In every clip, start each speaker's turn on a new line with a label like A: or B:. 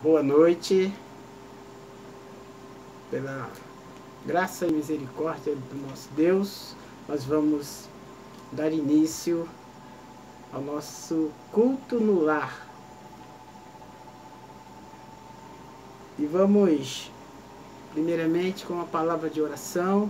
A: Boa noite, pela graça e misericórdia do nosso Deus, nós vamos dar início ao nosso culto no lar. E vamos, primeiramente, com uma palavra de oração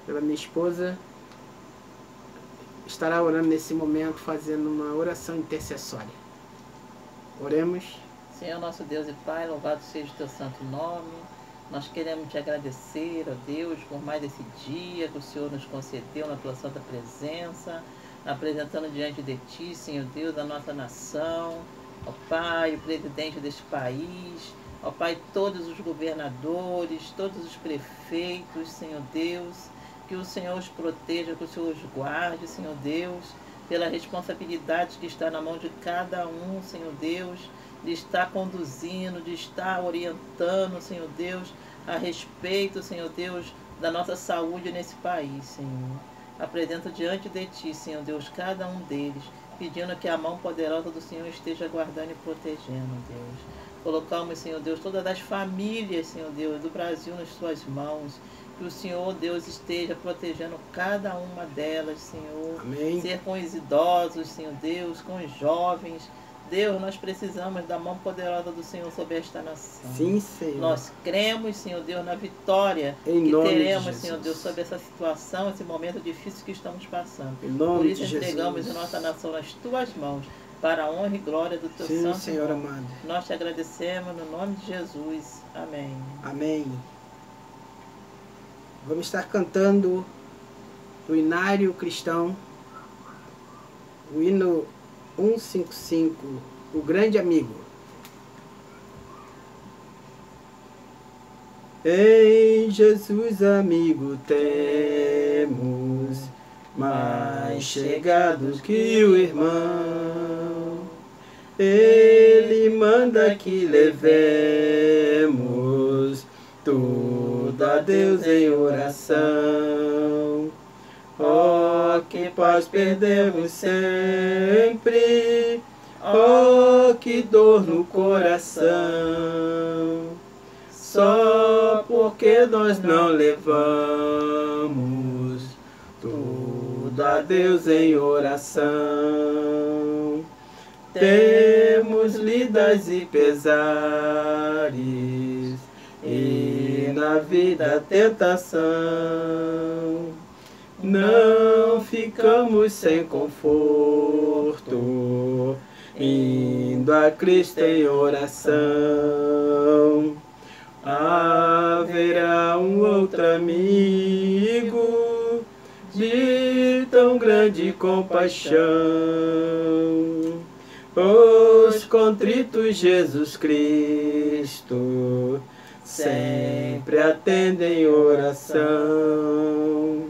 A: pela minha esposa. Estará orando nesse momento, fazendo uma oração intercessória. Oremos.
B: Senhor nosso Deus e Pai, louvado seja o teu santo nome. Nós queremos te agradecer, ó Deus, por mais esse dia que o Senhor nos concedeu na tua santa presença, apresentando diante de ti, Senhor Deus, a nossa nação, ó Pai, o presidente deste país, ó Pai, todos os governadores, todos os prefeitos, Senhor Deus, que o Senhor os proteja, que o Senhor os guarde, Senhor Deus, pela responsabilidade que está na mão de cada um, Senhor Deus, de estar conduzindo, de estar orientando, Senhor Deus, a respeito, Senhor Deus, da nossa saúde nesse país, Senhor. Apresento diante de Ti, Senhor Deus, cada um deles, pedindo que a mão poderosa do Senhor esteja guardando e protegendo, Deus. Colocamos, Senhor Deus, todas as famílias, Senhor Deus, do Brasil nas Suas mãos. Que o Senhor, Deus, esteja protegendo cada uma delas, Senhor.
A: Amém.
B: Ser com os idosos, Senhor Deus, com os jovens. Deus, nós precisamos da mão poderosa do Senhor sobre esta nação.
A: Sim, Senhor.
B: Nós cremos, Senhor Deus, na vitória
A: Em
B: que
A: nome de
B: teremos,
A: Jesus.
B: Senhor Deus, sobre essa situação, esse momento difícil que estamos passando.
A: Em nome
B: Por isso
A: de
B: entregamos
A: Jesus.
B: a nossa nação nas Tuas mãos, para a honra e glória do Teu
A: Sim,
B: santo
A: Senhor
B: nome.
A: amado.
B: Nós te agradecemos no nome de Jesus. Amém.
A: Amém. Vamos estar cantando o Inário Cristão, o hino 155, o Grande Amigo. Em Jesus, amigo, temos, mais chegado que o irmão. Ele manda que levemos tudo a Deus em oração. Oh, que paz perdemos sempre, oh, que dor no coração, só porque nós não levamos tudo a Deus em oração. Temos lidas e pesares, e na vida tentação. Não ficamos sem conforto, indo a Cristo em oração. Haverá um outro amigo de tão grande compaixão. Os contritos Jesus Cristo sempre atendem oração.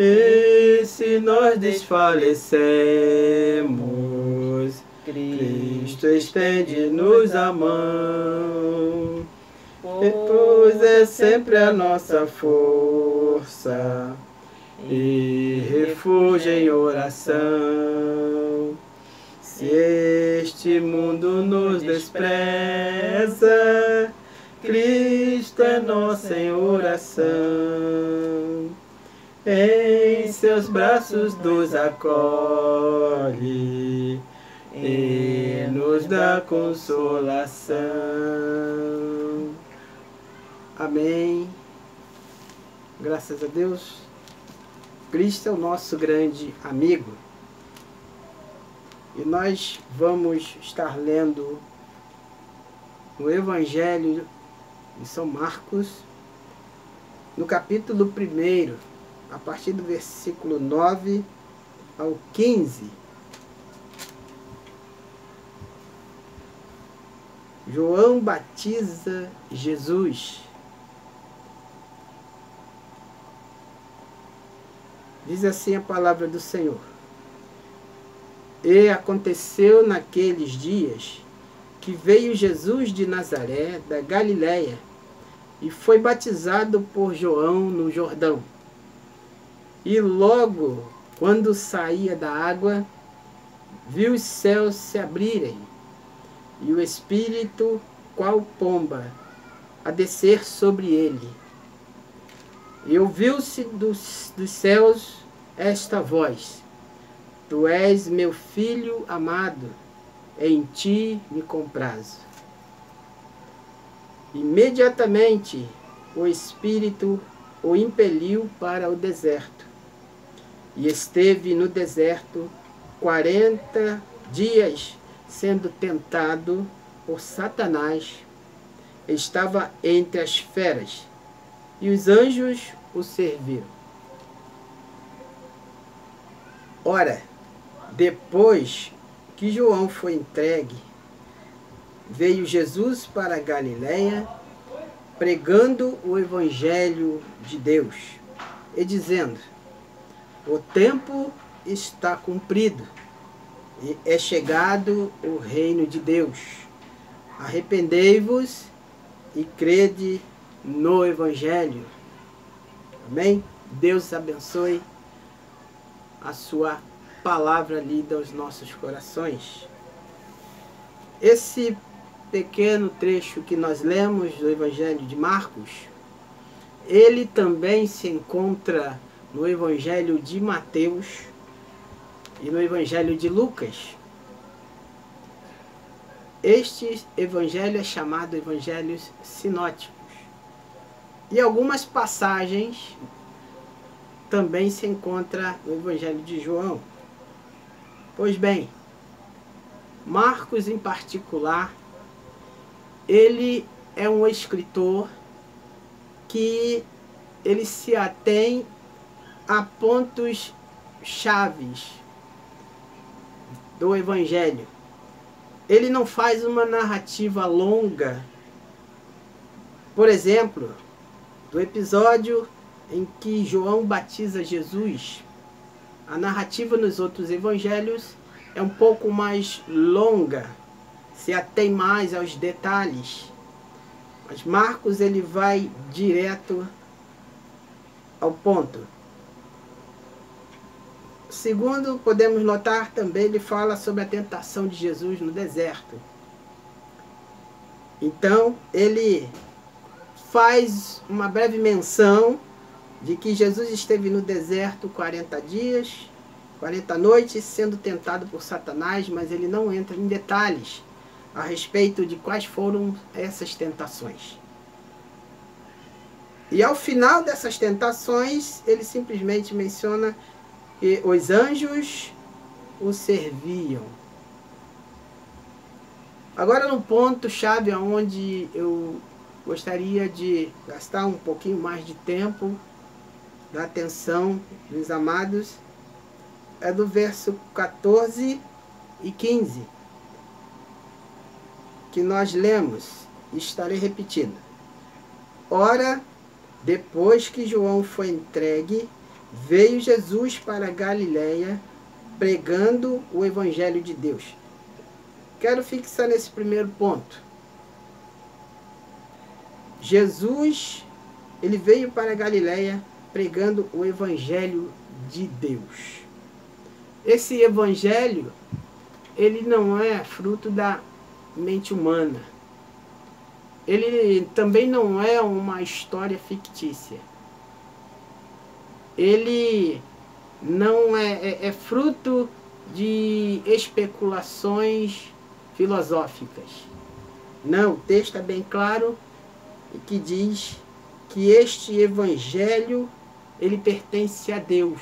A: E se nós desfalecemos, Cristo estende-nos a mão, pois é sempre a nossa força e refúgio em oração. Se este mundo nos despreza, Cristo é nossa em oração. Em seus braços nos acolhe e nos dá consolação. Amém. Graças a Deus. Cristo é o nosso grande amigo. E nós vamos estar lendo o Evangelho de São Marcos, no capítulo 1, a partir do versículo 9 ao 15. João batiza Jesus. Diz assim a palavra do Senhor. E aconteceu naqueles dias que veio Jesus de Nazaré, da Galiléia, e foi batizado por João no Jordão. E logo, quando saía da água, viu os céus se abrirem, e o Espírito, qual pomba, a descer sobre ele. E ouviu-se dos céus esta voz: Tu és meu filho amado, em ti me comprazo. Imediatamente o Espírito o impeliu para o deserto, e esteve no deserto 40 dias, sendo tentado por Satanás. Estava entre as feras, e os anjos o serviram. Ora, depois que João foi entregue, veio Jesus para a Galiléia, pregando o Evangelho de Deus, e dizendo: O tempo está cumprido, e é chegado o reino de Deus. Arrependei-vos e crede no Evangelho. Amém? Deus abençoe a sua palavra lida aos nossos corações. Esse pequeno trecho que nós lemos do Evangelho de Marcos, ele também se encontra no Evangelho de Mateus e no Evangelho de Lucas. Este evangelho é chamado Evangelhos Sinóticos. E algumas passagens também se encontram no Evangelho de João. Pois bem, Marcos em particular, ele é um escritor que ele se atém a pontos chaves do Evangelho. Ele não faz uma narrativa longa. Por exemplo, do episódio em que João batiza Jesus, a narrativa nos outros evangelhos é um pouco mais longa, se atém mais aos detalhes. Mas Marcos ele vai direto ao ponto. Segundo, podemos notar também, ele fala sobre a tentação de Jesus no deserto. Então, ele faz uma breve menção de que Jesus esteve no deserto 40 dias, 40 noites, sendo tentado por Satanás, mas ele não entra em detalhes a respeito de quais foram essas tentações. E ao final dessas tentações, ele simplesmente menciona que os anjos o serviam. Agora, no ponto-chave onde eu gostaria de gastar um pouquinho mais de tempo, da atenção dos amados, é do verso 14 e 15, que nós lemos, e estarei repetindo. Ora, depois que João foi entregue, veio Jesus para a Galiléia, pregando o Evangelho de Deus. Quero fixar nesse primeiro ponto. Jesus, ele veio para a Galiléia pregando o Evangelho de Deus. Esse Evangelho, ele não é fruto da mente humana. Ele também não é uma história fictícia. Ele não é fruto de especulações filosóficas. Não, o texto é bem claro e que diz que este evangelho ele pertence a Deus.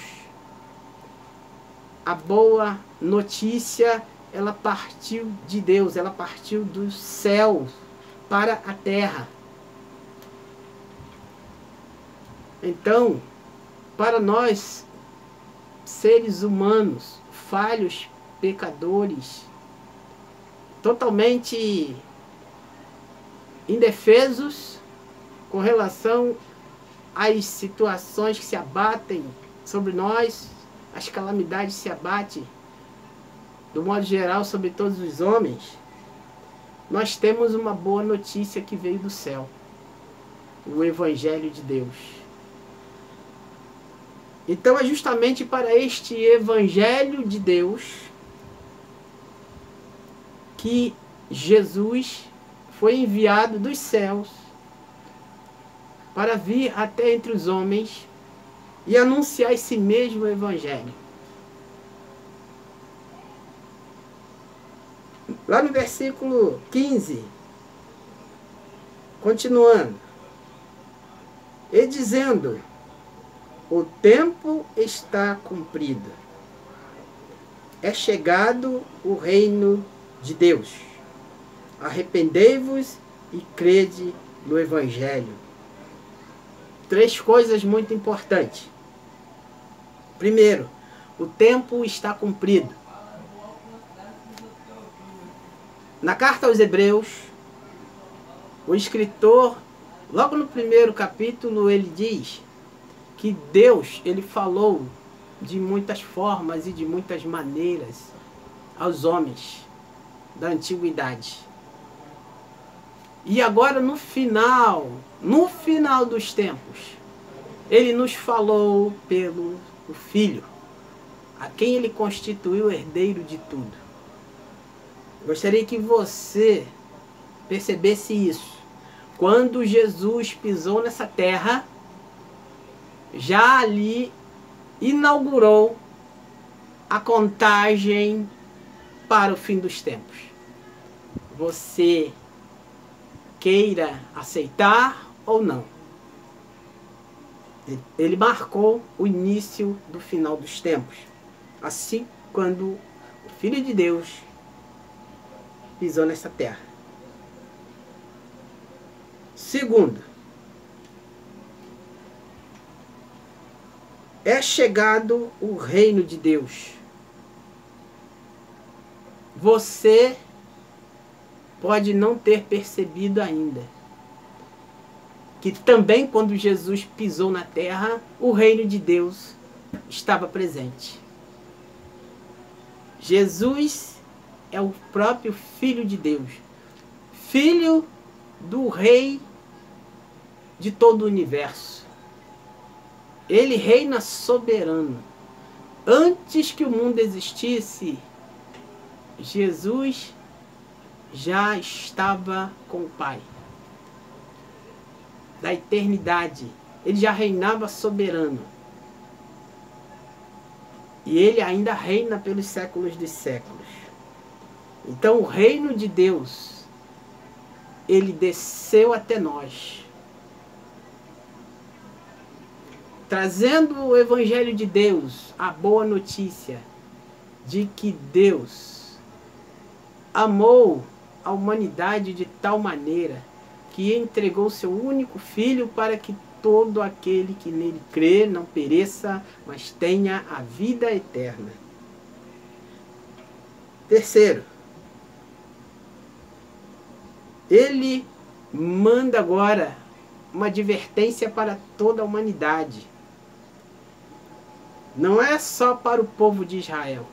A: A boa notícia, ela partiu de Deus, ela partiu do céu para a terra. Então, para nós, seres humanos, falhos, pecadores, totalmente indefesos com relação às situações que se abatem sobre nós, as calamidades se abatem, do modo geral, sobre todos os homens, nós temos uma boa notícia que veio do céu, o Evangelho de Deus. Então é justamente para este Evangelho de Deus que Jesus foi enviado dos céus para vir até entre os homens e anunciar esse mesmo evangelho. Lá no versículo 15, continuando, e dizendo: o tempo está cumprido, é chegado o reino de Deus. Arrependei-vos e crede no evangelho. 3 coisas muito importantes. Primeiro, o tempo está cumprido. Na carta aos Hebreus, o escritor, logo no primeiro capítulo, ele diz que Deus, ele falou de muitas formas e de muitas maneiras aos homens da antiguidade. E agora no final dos tempos, ele nos falou pelo Filho, a quem ele constituiu herdeiro de tudo. Gostaria que você percebesse isso. Quando Jesus pisou nessa terra, já ali inaugurou a contagem para o fim dos tempos. Você queira aceitar ou não, ele marcou o início do final dos tempos. Assim, quando o Filho de Deus pisou nessa terra. Segundo, é chegado o reino de Deus. Você pode não ter percebido ainda que também quando Jesus pisou na terra, o reino de Deus estava presente. Jesus é o próprio Filho de Deus, Filho do Rei de todo o universo. Ele reina soberano. Antes que o mundo existisse, Jesus já estava com o Pai. Da eternidade, ele já reinava soberano. E ele ainda reina pelos séculos dos séculos. Então o reino de Deus, ele desceu até nós, trazendo o evangelho de Deus, a boa notícia de que Deus amou a humanidade de tal maneira que entregou seu único filho para que todo aquele que nele crê não pereça, mas tenha a vida eterna. Terceiro, ele manda agora uma advertência para toda a humanidade. Não é só para o povo de Israel,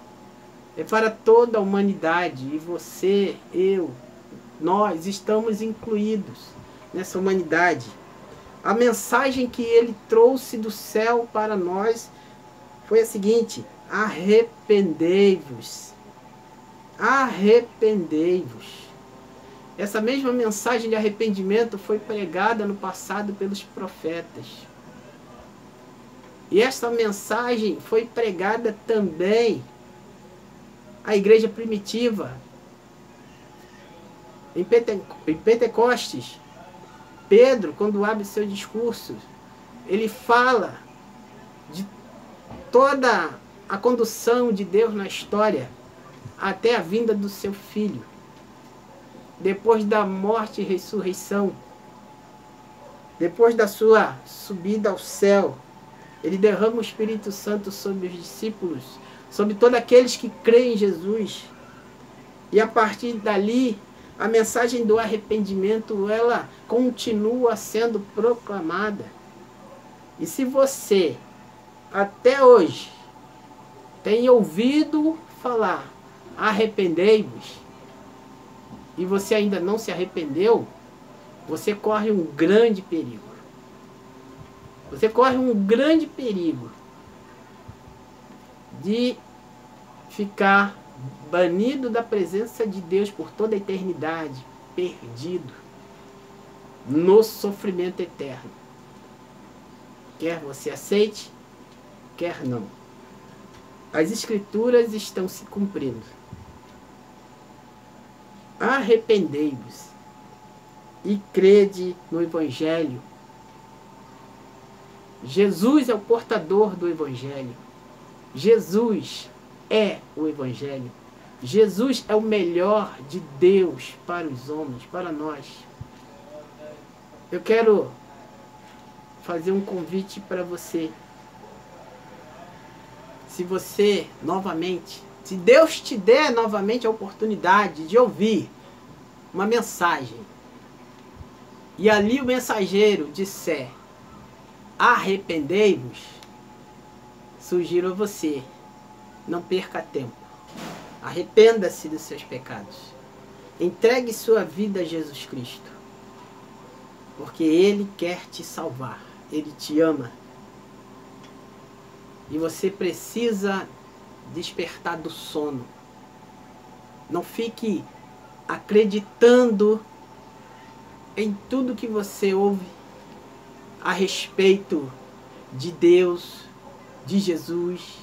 A: é para toda a humanidade. E você, eu, nós estamos incluídos nessa humanidade. A mensagem que ele trouxe do céu para nós foi a seguinte: arrependei-vos. Arrependei-vos. Essa mesma mensagem de arrependimento foi pregada no passado pelos profetas. E esta mensagem foi pregada também à igreja primitiva. Em Pentecostes, Pedro, quando abre seu discurso, ele fala de toda a condução de Deus na história até a vinda do seu Filho. Depois da morte e ressurreição, depois da sua subida ao céu, ele derrama o Espírito Santo sobre os discípulos, sobre todos aqueles que creem em Jesus. E a partir dali, a mensagem do arrependimento, ela continua sendo proclamada. E se você, até hoje, tem ouvido falar, arrependei-vos, e você ainda não se arrependeu, você corre um grande perigo. Você corre um grande perigo de ficar banido da presença de Deus por toda a eternidade, perdido no sofrimento eterno. Quer você aceite, quer não. As Escrituras estão se cumprindo. Arrependei-vos e crede no Evangelho. Jesus é o portador do Evangelho. Jesus é o Evangelho. Jesus é o melhor de Deus para os homens, para nós. Eu quero fazer um convite para você. Se você, novamente, se Deus te der novamente a oportunidade de ouvir uma mensagem, e ali o mensageiro disser, arrependei-vos, sugiro a você, não perca tempo. Arrependa-se dos seus pecados. Entregue sua vida a Jesus Cristo. Porque Ele quer te salvar. Ele te ama. E você precisa despertar do sono. Não fique acreditando em tudo que você ouve a respeito de Deus, de Jesus,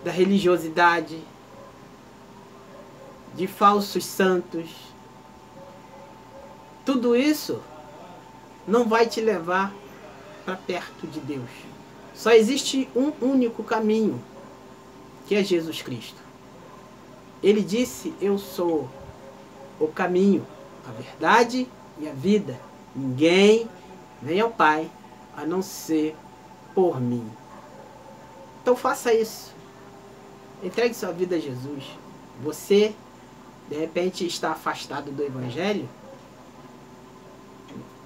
A: da religiosidade, de falsos santos. Tudo isso não vai te levar para perto de Deus. Só existe um único caminho, que é Jesus Cristo. Ele disse, eu sou o caminho, a verdade e a vida. Ninguém vem ao Pai a não ser por mim. Então faça isso. Entregue sua vida a Jesus. Você, de repente, está afastado do Evangelho.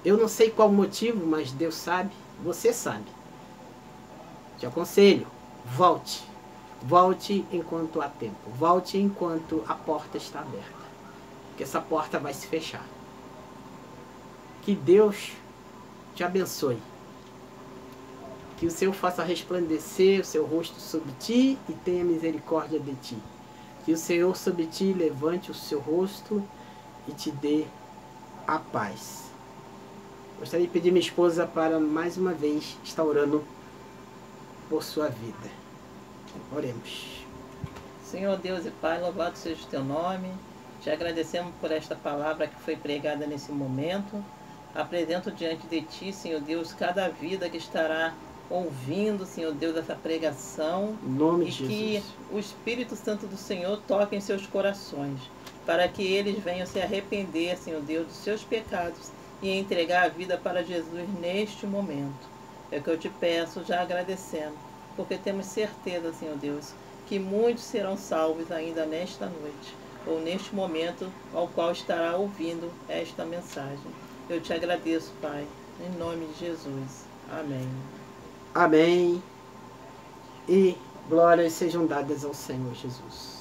A: Eu não sei qual o motivo, mas Deus sabe. Você sabe. Te aconselho, volte. Volte enquanto há tempo. Volte enquanto a porta está aberta. Porque essa porta vai se fechar. Que Deus te abençoe. Que o Senhor faça resplandecer o seu rosto sobre ti e tenha misericórdia de ti. Que o Senhor sobre ti levante o seu rosto e te dê a paz. Gostaria de pedir minha esposa para mais uma vez estar orando por sua vida. Oremos.
B: Senhor Deus e Pai, louvado seja o teu nome. Te agradecemos por esta palavra que foi pregada nesse momento. Apresento diante de ti, Senhor Deus, cada vida que estará ouvindo, Senhor Deus, essa pregação.
A: Em nome de
B: Jesus. Que o Espírito Santo do Senhor toque em seus corações, para que eles venham se arrepender, Senhor Deus, dos seus pecados e entregar a vida para Jesus neste momento. É o que eu te peço, já agradecendo, porque temos certeza, Senhor Deus, que muitos serão salvos ainda nesta noite, ou neste momento ao qual estará ouvindo esta mensagem. Eu te agradeço, Pai, em nome de Jesus. Amém.
A: Amém. E glórias sejam dadas ao Senhor Jesus.